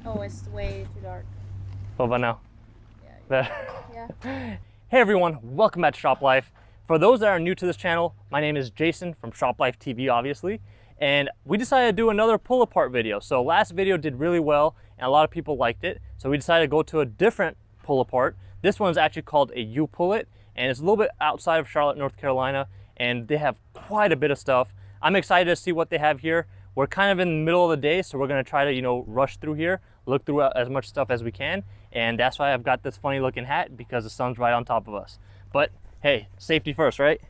Oh, it's way too dark. What about now? Yeah. Hey everyone, welcome back to Shop Life. For those that are new to this channel, my name is Jason from Shop Life TV, obviously, and we decided to do another pull apart video. So last video did really well and a lot of people liked it, so we decided to go to a different pull apart. This one's actually called a U-Pull-It, and it's a little bit outside of Charlotte, North Carolina, and they have quite a bit of stuff. I'm excited to see what they have here. We're kind of in the middle of the day, so we're gonna try to, rush through here, look through as much stuff as we can, and that's why I've got this funny looking hat, because the sun's right on top of us. But hey, safety first, right?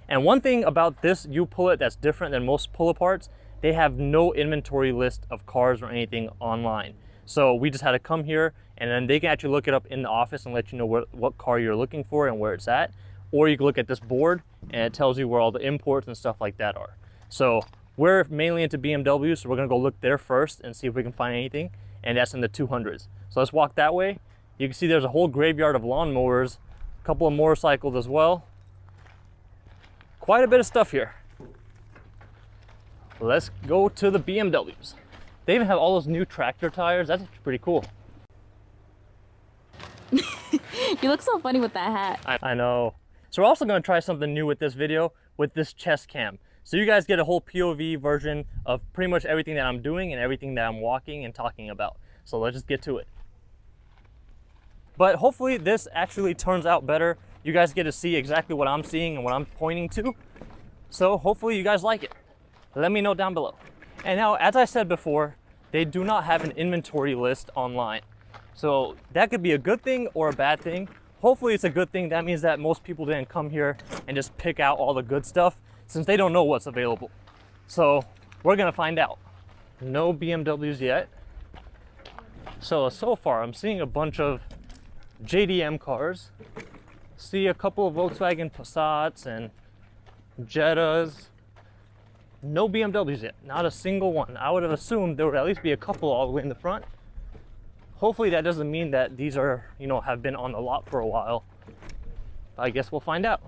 And one thing about this U-Pull-It that's different than most pull-aparts, they have no inventory list of cars or anything online. So we just had to come here, and then they can actually look it up in the office and let you know what car you're looking for and where it's at. Or you can look at this board and it tells you where all the imports and stuff like that are. So we're mainly into BMW, so we're gonna go look there first and see if we can find anything, and that's in the 200s. So let's walk that way. You can see there's a whole graveyard of lawnmowers, a couple of motorcycles as well. Quite a bit of stuff here. Let's go to the BMWs. They even have all those new tractor tires. That's pretty cool. You look so funny with that hat. I know. So we're also gonna try something new with this video, with this chest cam. So you guys get a whole POV version of pretty much everything that I'm doing and everything that I'm walking and talking about. So let's just get to it. But hopefully this actually turns out better. You guys get to see exactly what I'm seeing and what I'm pointing to. So hopefully you guys like it. Let me know down below. And now, as I said before, they do not have an inventory list online. So that could be a good thing or a bad thing. Hopefully it's a good thing. That means that most people didn't come here and just pick out all the good stuff, since they don't know what's available. So we're gonna find out. No BMWs yet. So far I'm seeing a bunch of JDM cars. See a couple of Volkswagen Passats and Jettas. No BMWs yet, not a single one. I would have assumed there would at least be a couple all the way in the front. Hopefully that doesn't mean that these are, have been on the lot for a while. I guess we'll find out.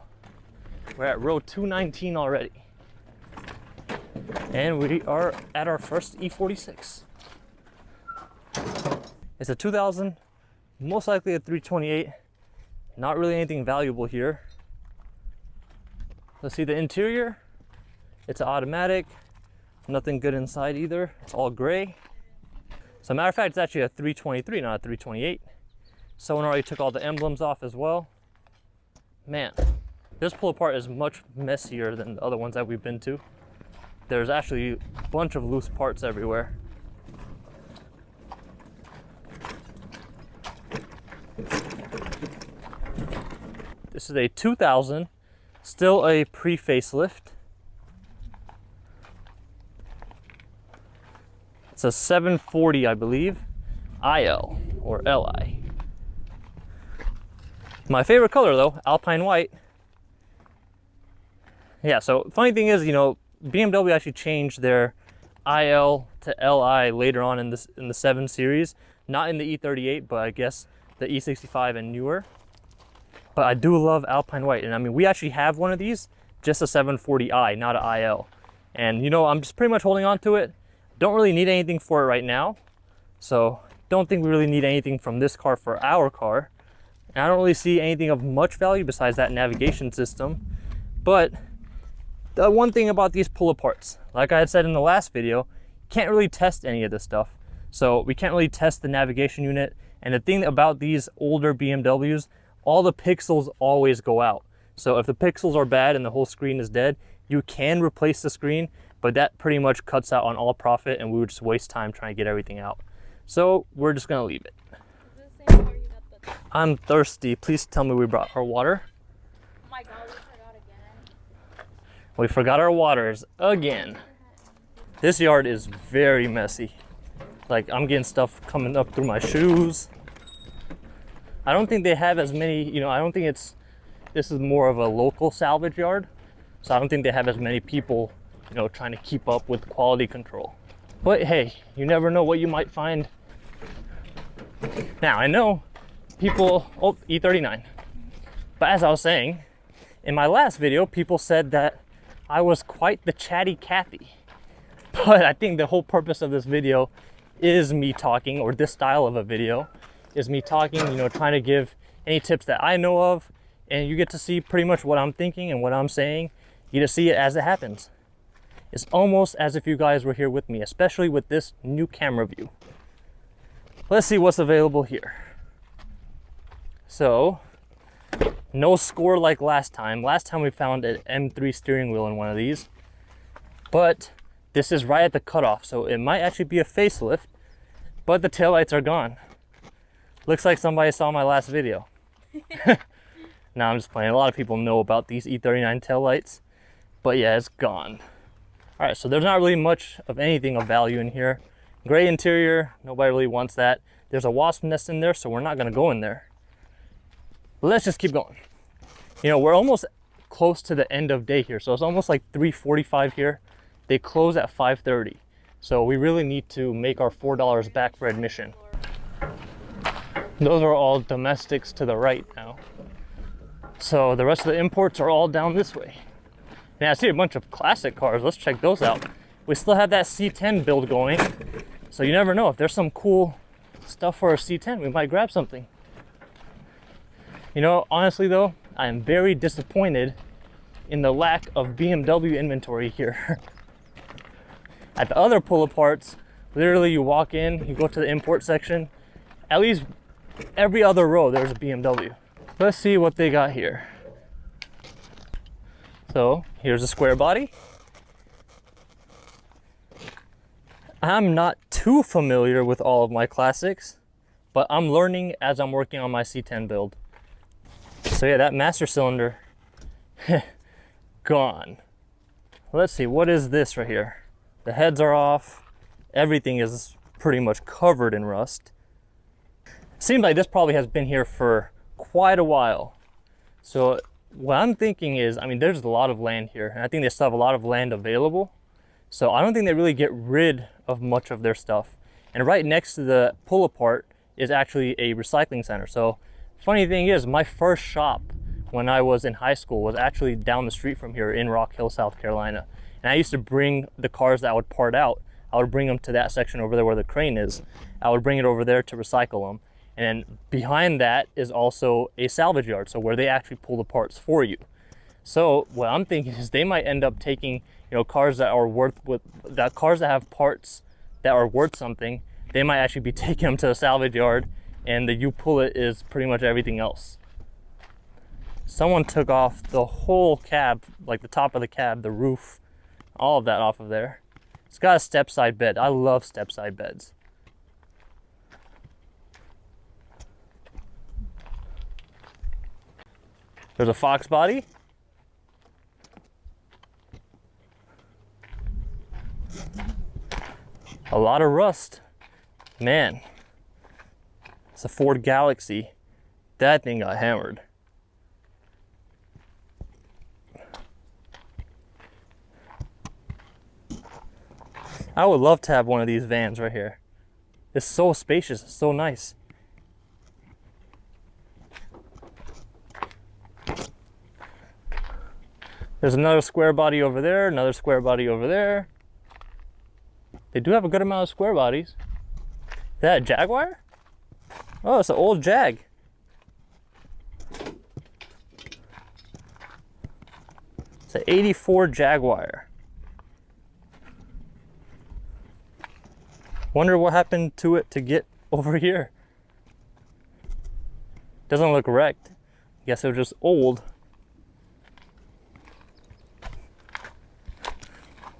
We're at row 219 already. And we are at our first E46. It's a 2000, most likely a 328. Not really anything valuable here. Let's see the interior. It's an automatic. Nothing good inside either. It's all gray. As a matter of fact, it's actually a 323, not a 328. Someone already took all the emblems off as well. Man, this pull apart is much messier than the other ones that we've been to. There's actually a bunch of loose parts everywhere. This is a 2000, still a pre-facelift. It's a 740, I believe, IL or LI. My favorite color though, Alpine white. Yeah, so funny thing is, BMW actually changed their IL to LI later on in the 7 series, not in the E38, but I guess the E65 and newer. But I do love Alpine white, and I mean, we actually have one of these, just a 740i, not an IL. And I'm just pretty much holding on to it. Don't really need anything for it right now, so don't think we really need anything from this car for our car. And I don't really see anything of much value besides that navigation system. But the one thing about these pull aparts, like I had said in the last video, can't really test any of this stuff. So we can't really test the navigation unit. And the thing about these older BMWs, all the pixels always go out. So if the pixels are bad and the whole screen is dead, you can replace the screen, but that pretty much cuts out on all profit, and we would just waste time trying to get everything out. So we're just gonna leave it. I'm thirsty. Please tell me we brought our water. Oh my god, we forgot again. We forgot our waters again. This yard is very messy. Like, I'm getting stuff coming up through my shoes. I don't think they have as many, I don't think this is more of a local salvage yard. So I don't think they have as many people, trying to keep up with quality control. But hey, you never know what you might find. Now, I know people, oh, E39. But as I was saying, in my last video, people said that I was quite the chatty Cathy. But I think the whole purpose of this video is me talking, or this style of a video is me talking, you know, trying to give any tips that I know of, and you get to see pretty much what I'm thinking and what I'm saying. You get to see it as it happens. It's almost as if you guys were here with me, especially with this new camera view. Let's see what's available here. So, no score like last time. Last time we found an M3 steering wheel in one of these, but this is right at the cutoff, so it might actually be a facelift, but the taillights are gone. Looks like somebody saw my last video. No, I'm just playing. A lot of people know about these E39 taillights, but yeah, it's gone. All right, so there's not really much of anything of value in here. Gray interior, nobody really wants that. There's a wasp nest in there, so we're not gonna go in there. But let's just keep going. You know, we're almost close to the end of day here, so it's almost like 3:45 here. They close at 5:30, so we really need to make our $4 back for admission. Those are all domestics to the right now. So the rest of the imports are all down this way. And I see a bunch of classic cars. Let's check those out. We still have that C10 build going, so you never know. If there's some cool stuff for a C10, we might grab something. You know, honestly though, I am very disappointed in the lack of BMW inventory here. At the other pull-aparts, literally you walk in, you go to the import section, at least every other row there's a BMW. Let's see what they got here. So here's a square body. I'm not too familiar with all of my classics, but I'm learning as I'm working on my C10 build. So yeah, that master cylinder, gone. Let's see, what is this right here? The heads are off. Everything is pretty much covered in rust. Seems like this probably has been here for quite a while. So what I'm thinking is, I mean, there's a lot of land here, and I think they still have a lot of land available. So I don't think they really get rid of much of their stuff. And right next to the pull apart is actually a recycling center. So funny thing is, my first shop when I was in high school was actually down the street from here in Rock Hill, South Carolina. And I used to bring the cars that I would part out, I would bring them to that section over there where the crane is. I would bring it over there to recycle them. And behind that is also a salvage yard, so where they actually pull the parts for you. So what I'm thinking is they might end up taking, you know, cars that have parts that are worth something. They might actually be taking them to the salvage yard, and the you pull it is pretty much everything else. Someone took off the whole cab, like the top of the cab, the roof, all of that off of there. It's got a step side bed. I love step side beds. There's a Fox body. A lot of rust. Man, it's a Ford Galaxy. That thing got hammered. I would love to have one of these vans right here. It's so spacious, it's so nice. There's another square body over there, another square body over there. They do have a good amount of square bodies. Is that a Jaguar? Oh, it's an old Jag. It's an 84 Jaguar. Wonder what happened to it to get over here. Doesn't look wrecked. Guess it was just old.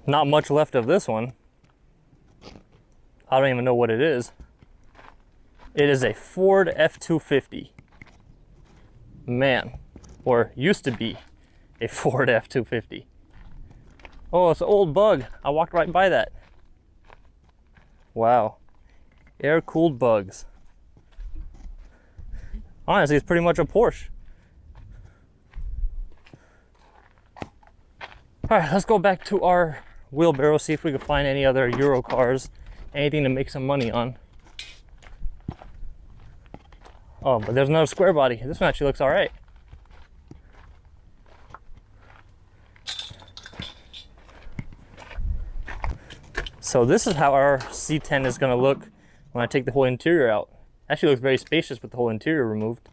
Not much left of this one. I don't even know what it is. It is a Ford F-250. Man, or used to be a Ford F-250. Oh, it's an old Bug. I walked right by that. Wow, air-cooled Bugs. Honestly, it's pretty much a Porsche. All right, let's go back to our wheelbarrow, see if we can find any other Euro cars, anything to make some money on. Oh, but there's another square body. This one actually looks all right. So this is how our C10 is gonna look when I take the whole interior out. Actually looks very spacious with the whole interior removed.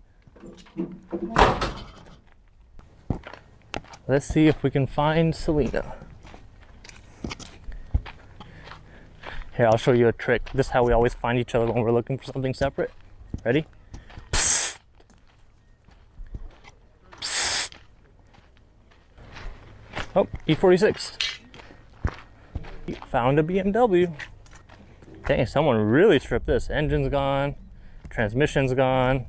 Let's see if we can find Selena. Here, I'll show you a trick. This is how we always find each other when we're looking for something separate. Ready? Psst. Psst. Oh, E46. Found a BMW. Dang, someone really stripped this. Engine's gone, transmission's gone.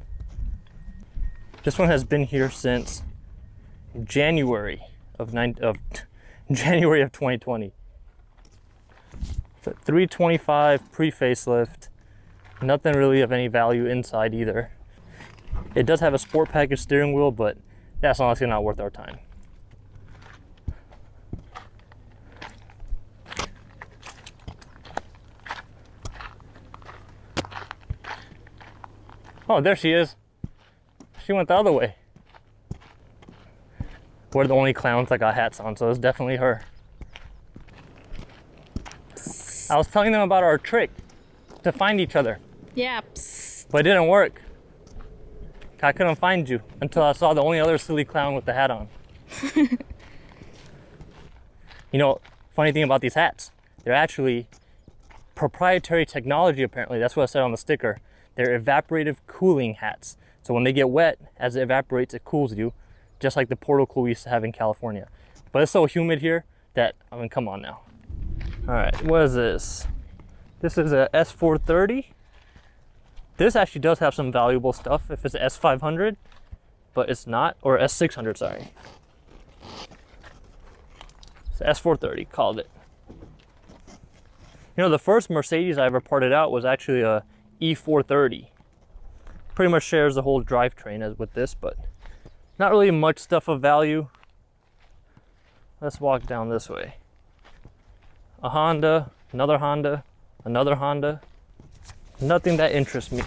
This one has been here since January of 2020. It's a 325 pre-facelift. Nothing really of any value inside either. It does have a sport package steering wheel, but that's honestly not worth our time. Oh, there she is. She went the other way. We're the only clowns that got hats on, so it's definitely her. I was telling them about our trick to find each other. Yeah. But it didn't work. I couldn't find you until I saw the only other silly clown with the hat on. You know, funny thing about these hats, they're actually proprietary technology apparently. That's what it said on the sticker. They're evaporative cooling hats. So when they get wet, as it evaporates, it cools you, just like the portal cool we used to have in California. But it's so humid here that, I mean, come on now. All right, what is this? This is a S430. This actually does have some valuable stuff if it's a S500, but it's not, or S600, sorry. It's S430, called it. You know, the first Mercedes I ever parted out was actually a E430. Pretty much shares the whole drivetrain as with this, but not really much stuff of value. Let's walk down this way. A Honda, another Honda, another Honda. Nothing that interests me.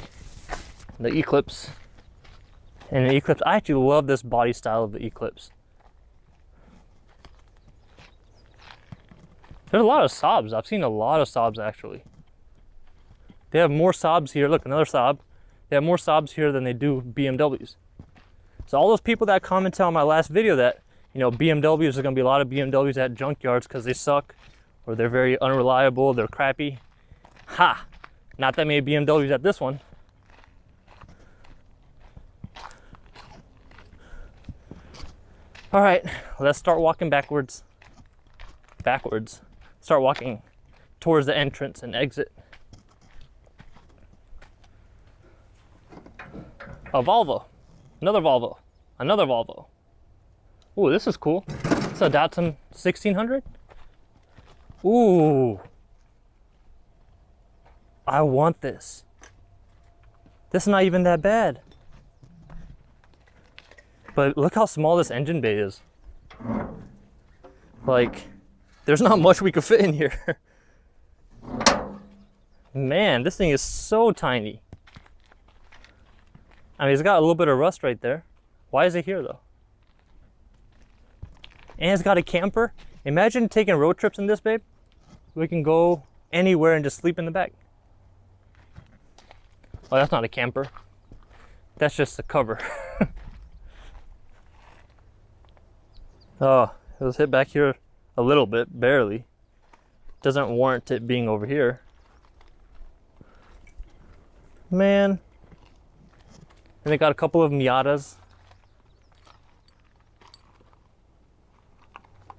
The Eclipse. And the Eclipse, I actually love this body style of the Eclipse. There's a lot of Saabs. I've seen a lot of Saabs actually. They have more Saabs here. Look, another Saab. They have more Saabs here than they do BMWs. So all those people that commented on my last video that, you know, BMWs, there's gonna be a lot of BMWs at junkyards because they suck, or they're very unreliable, they're crappy. Ha! Not that many BMWs at this one. All right, let's start walking backwards. Backwards. Start walking towards the entrance and exit. A Volvo, another Volvo, another Volvo. Ooh, this is cool. It's a Datsun 1600. Ooh, I want this. This is not even that bad. But look how small this engine bay is. Like, there's not much we could fit in here. Man, this thing is so tiny. I mean, it's got a little bit of rust right there. Why is it here though? And it's got a camper. Imagine taking road trips in this, babe. We can go anywhere and just sleep in the back. Oh, that's not a camper. That's just a cover. Oh, it was hit back here a little bit, barely. Doesn't warrant it being over here. Man. And they got a couple of Miatas.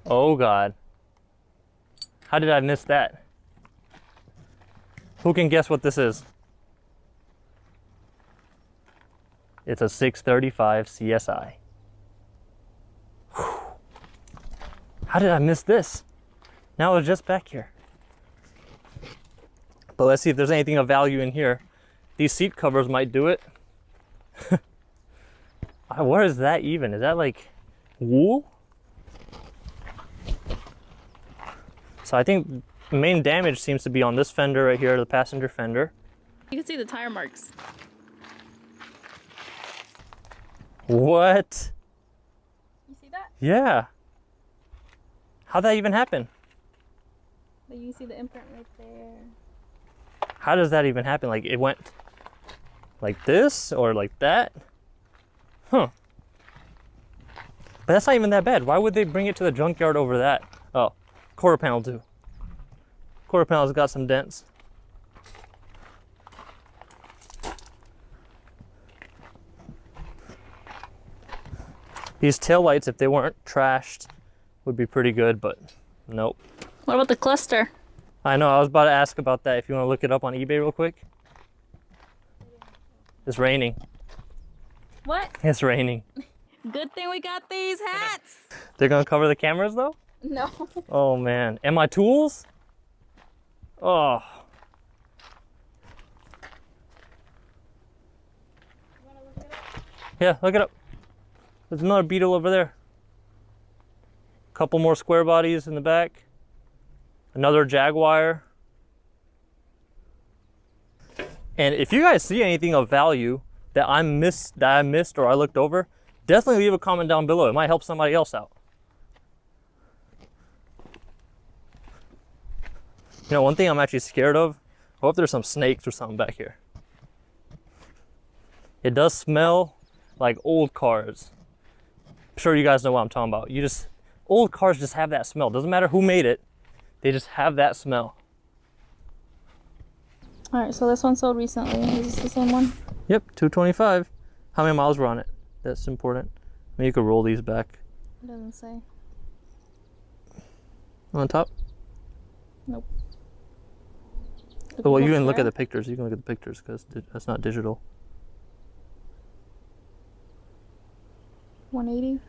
Oh God. How did I miss that? Who can guess what this is? It's a 635 CSI. Whew. How did I miss this? Now it's just back here. But let's see if there's anything of value in here. These seat covers might do it. What is that even? Is that like wool? So I think the main damage seems to be on this fender right here, the passenger fender. You can see the tire marks. What? You see that? Yeah. How'd that even happen? But you see the imprint right there. How does that even happen? Like it went like this or like that? Huh. But that's not even that bad. Why would they bring it to the junkyard over that? Oh, quarter panel too. Quarter panel's got some dents. These taillights, if they weren't trashed, would be pretty good, but nope. What about the cluster? I know, I was about to ask about that. If you want to look it up on eBay real quick. It's raining. What? It's raining. Good thing we got these hats. They're gonna cover the cameras though? No. Oh man. And my tools? Oh. Yeah, look it up. There's another Beetle over there. Couple more square bodies in the back. Another Jaguar. And if you guys see anything of value that I missed or I looked over, definitely leave a comment down below. It might help somebody else out. You know, one thing I'm actually scared of, I hope there's some snakes or something back here. It does smell like old cars. I'm sure you guys know what I'm talking about. Old cars just have that smell. Doesn't matter who made it, they just have that smell. All right, so this one sold recently. Is this the same one? Yep, 225. How many miles were on it? That's important. I mean, you could roll these back. It doesn't say. On top? Nope. Oh, well, you can look at the pictures. You can look at the pictures because that's not digital. 180.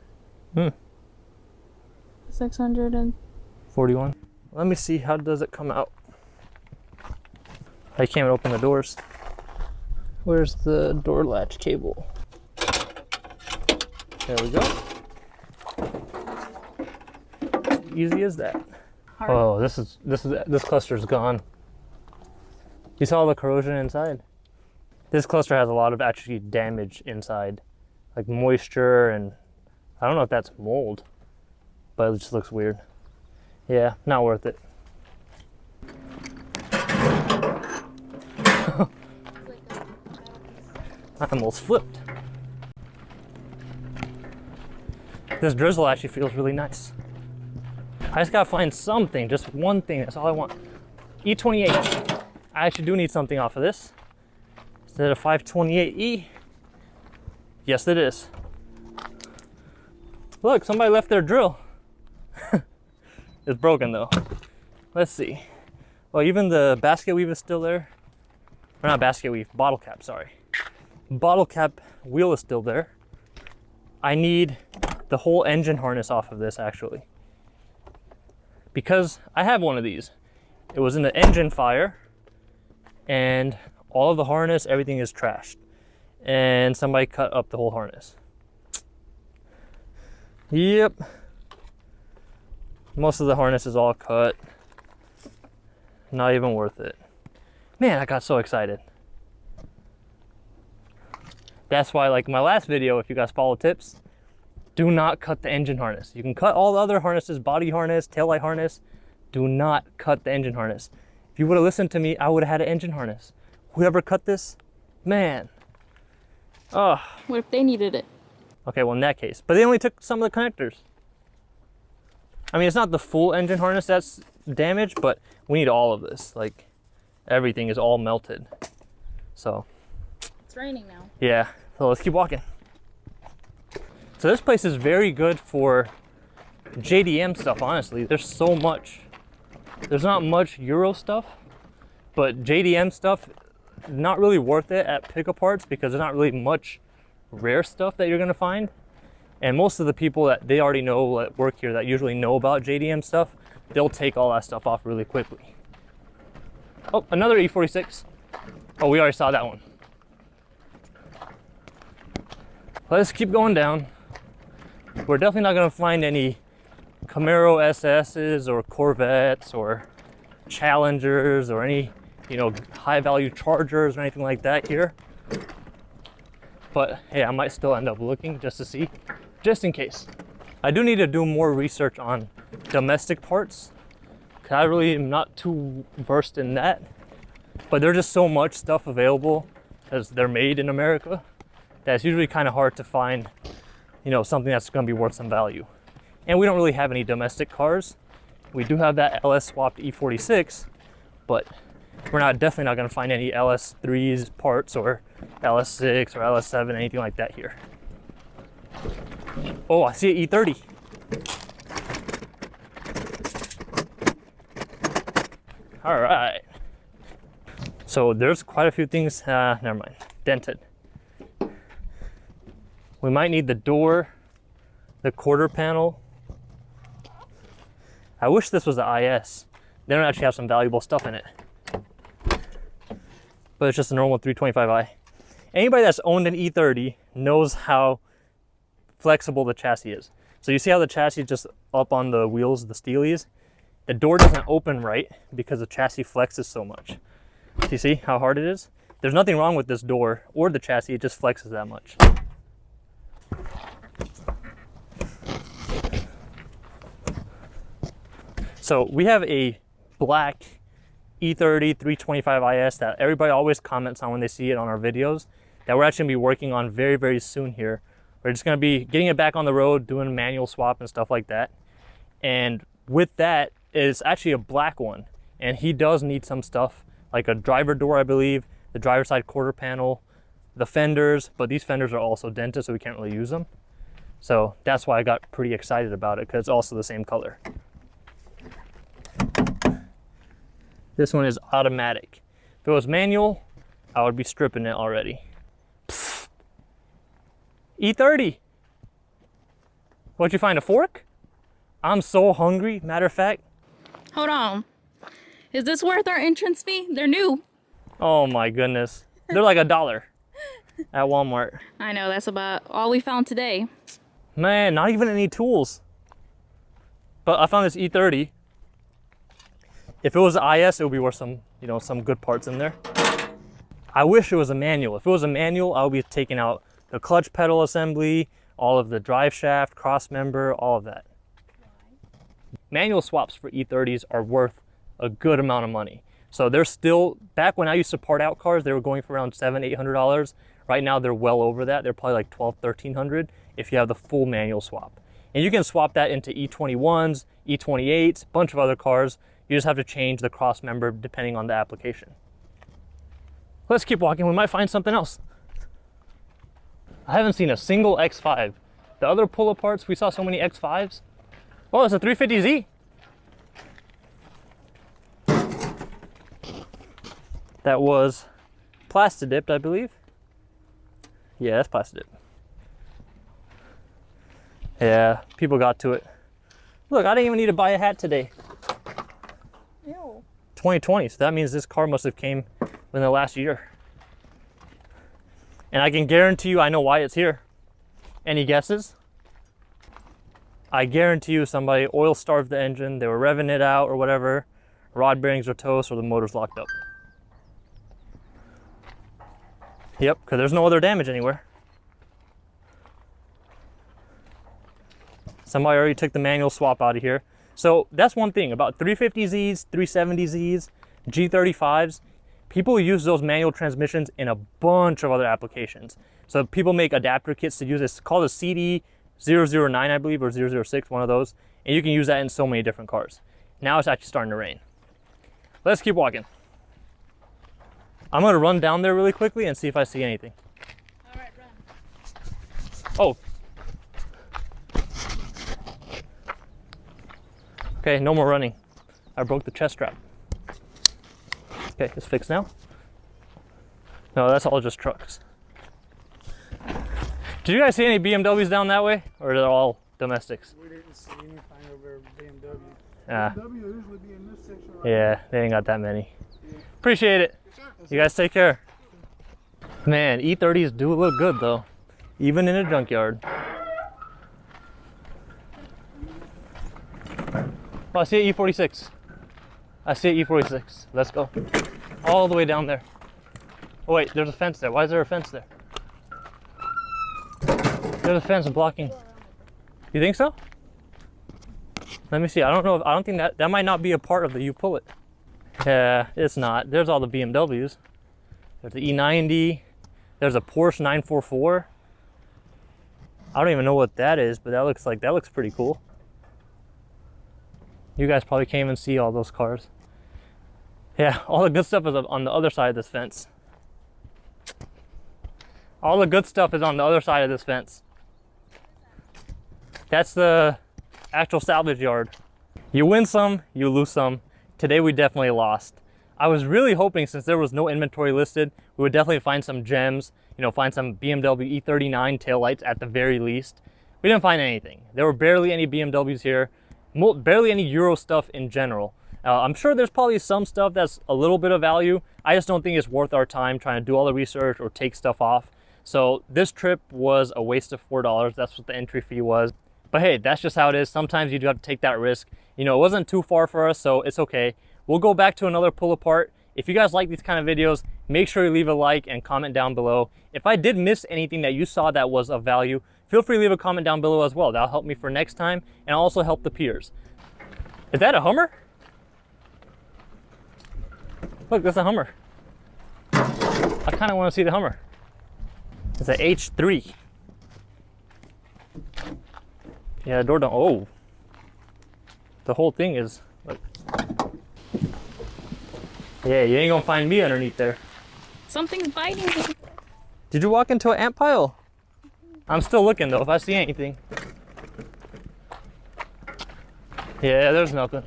641. Let me see, how does it come out? I can't even open the doors. Where's the door latch cable? There we go. Easy as that. Hard. Oh, this cluster's gone. You saw the corrosion inside? This cluster has a lot of actually damage inside, like moisture, and I don't know if that's mold, but it just looks weird. Yeah, not worth it. I almost flipped. This drizzle actually feels really nice. I just gotta find something, just one thing, that's all I want. E28. I actually do need something off of this. Is it a 528E? Yes, it is. Look, somebody left their drill. It's broken though. Let's see. Well, even the basket weave is still there. Or not basket weave, bottle cap, sorry. Bottle cap wheel is still there. I need the whole engine harness off of this actually. Because I have one of these. It was in the engine fire and all of the harness, everything is trashed. And somebody cut up the whole harness. Yep. Most of the harness is all cut. Not even worth it. Man, I got so excited. That's why, like my last video, if you guys follow tips, do not cut the engine harness. You can cut all the other harnesses, body harness, taillight harness. Do not cut the engine harness. If you would have listened to me, I would have had an engine harness. Whoever cut this, man. Oh. What if they needed it? Okay, well in that case. But they only took some of the connectors. I mean, it's not the full engine harness that's damaged, but we need all of this. Like, everything is all melted. So. It's raining now. Yeah, so let's keep walking. So this place is very good for JDM stuff, honestly. There's so much. There's not much Euro stuff, but JDM stuff, not really worth it at pickup parts because there's not really much rare stuff that you're gonna find. And most of the people that they already know that work here that usually know about JDM stuff, they'll take all that stuff off really quickly. Oh, another E46. Oh, we already saw that one. Let's keep going down. We're definitely not gonna find any Camaro SS's or Corvettes or Challengers or any, you know, high value Chargers or anything like that here. But hey, I might still end up looking just to see, just in case. I do need to do more research on domestic parts I really am not too versed in that, but there's just so much stuff available as they're made in America that it's usually kind of hard to find, you know, something that's going to be worth some value. And we don't really have any domestic cars. We do have that LS swapped E46, but we're definitely not going to find any LS3s parts or LS6 or LS7, anything like that here. Oh, I see an E30. All right. So there's quite a few things, never mind, dented. We might need the door, the quarter panel. I wish this was the IS. They don't actually have some valuable stuff in it. But it's just a normal 325i. Anybody that's owned an E30 knows how flexible the chassis is. So you see how the chassis is just up on the wheels, the steelies? The door doesn't open right because the chassis flexes so much. Do you see how hard it is? There's nothing wrong with this door or the chassis, it just flexes that much. So we have a black E30 325IS that everybody always comments on when they see it on our videos that we're actually going to be working on very, very soon here. We're just going to be getting it back on the road, doing a manual swap and stuff like that. And with that is actually a black one. And he does need some stuff like a driver door, I believe, the driver side quarter panel, the fenders, but these fenders are also dented, so we can't really use them. So that's why I got pretty excited about it, because it's also the same color. This one is automatic. If it was manual, I would be stripping it already. Pfft. E30. What'd you find, a fork? I'm so hungry, matter of fact. Hold on. Is this worth our entrance fee? They're new. Oh my goodness. They're like $1 at Walmart. I know, that's about all we found today. Man, not even any tools. But I found this E30. If it was an IS, it would be worth some, you know, some good parts in there. I wish it was a manual. If it was a manual, I would be taking out the clutch pedal assembly, all of the drive shaft, cross member, all of that. Manual swaps for E30s are worth a good amount of money. So they're still, back when I used to part out cars, they were going for around $700, $800. Right now they're well over that. They're probably like $1,200, $1,300 if you have the full manual swap. And you can swap that into E21s, E28s, a bunch of other cars. You just have to change the cross member depending on the application. Let's keep walking, we might find something else. I haven't seen a single X5. The other pull aparts, we saw so many X5s. Oh, it's a 350Z. That was plastic dipped, I believe. Yeah, that's plastic dipped. Yeah, people got to it. Look, I didn't even need to buy a hat today. Ew. 2020, so that means this car must have came within the last year. And I can guarantee you I know why it's here. Any guesses? I guarantee you somebody oil starved the engine, they were revving it out or whatever, rod bearings are toast or the motor's locked up. Yep, because there's no other damage anywhere. Somebody already took the manual swap out of here. So that's one thing about 350Zs, 370Zs, G35s. People use those manual transmissions in a bunch of other applications. So people make adapter kits to use this, called a CD009, I believe, or 006, one of those. And you can use that in so many different cars. Now it's actually starting to rain. Let's keep walking. I'm gonna run down there really quickly and see if I see anything. All right, run. Oh. Okay, no more running. I broke the chest strap. Okay, it's fixed now. No, that's all just trucks. Did you guys see any BMWs down that way? Or are they all domestics? We didn't see anything over BMW. Ah. BMW usually be in this section right Yeah, they ain't got that many. Appreciate it. Yes, sir. You guys take care. Man, E30s do look good though, even in a junkyard. Oh, I see an E46. I see an E46. Let's go. All the way down there. Oh wait, there's a fence there. Why is there a fence there? There's a fence blocking. You think so? Let me see. I don't think that might not be a part of the You Pull It. Yeah, it's not. There's all the BMWs. There's the E90. There's a Porsche 944. I don't even know what that is, but that looks pretty cool. You guys probably can't even see all those cars. Yeah, all the good stuff is on the other side of this fence. All the good stuff is on the other side of this fence. That's the actual salvage yard. You win some, you lose some. Today we definitely lost. I was really hoping, since there was no inventory listed, we would definitely find some gems, you know, find some BMW E39 taillights at the very least. We didn't find anything. There were barely any BMWs here, barely any Euro stuff in general. I'm sure there's probably some stuff that's a little bit of value. I just don't think it's worth our time trying to do all the research or take stuff off. So this trip was a waste of $4. That's what the entry fee was. But hey, that's just how it is. Sometimes you do have to take that risk. You know, it wasn't too far for us, so it's okay. We'll go back to another pull apart. If you guys like these kind of videos, make sure you leave a like and comment down below. If I did miss anything that you saw that was of value, feel free to leave a comment down below as well. That'll help me for next time and also help the peers. Is that a Hummer? Look, that's a Hummer. I kind of want to see the Hummer. It's an H3. Yeah, door don't. Oh, the whole thing is. Look. Yeah, you ain't gonna find me underneath there. Something's biting me. Did you walk into an ant pile? I'm still looking though. If I see anything. Yeah, there's nothing.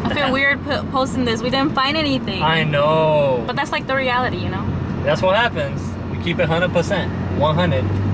I feel weird posting this. We didn't find anything. I know. But that's like the reality, you know? That's what happens. We keep it 100%. 100.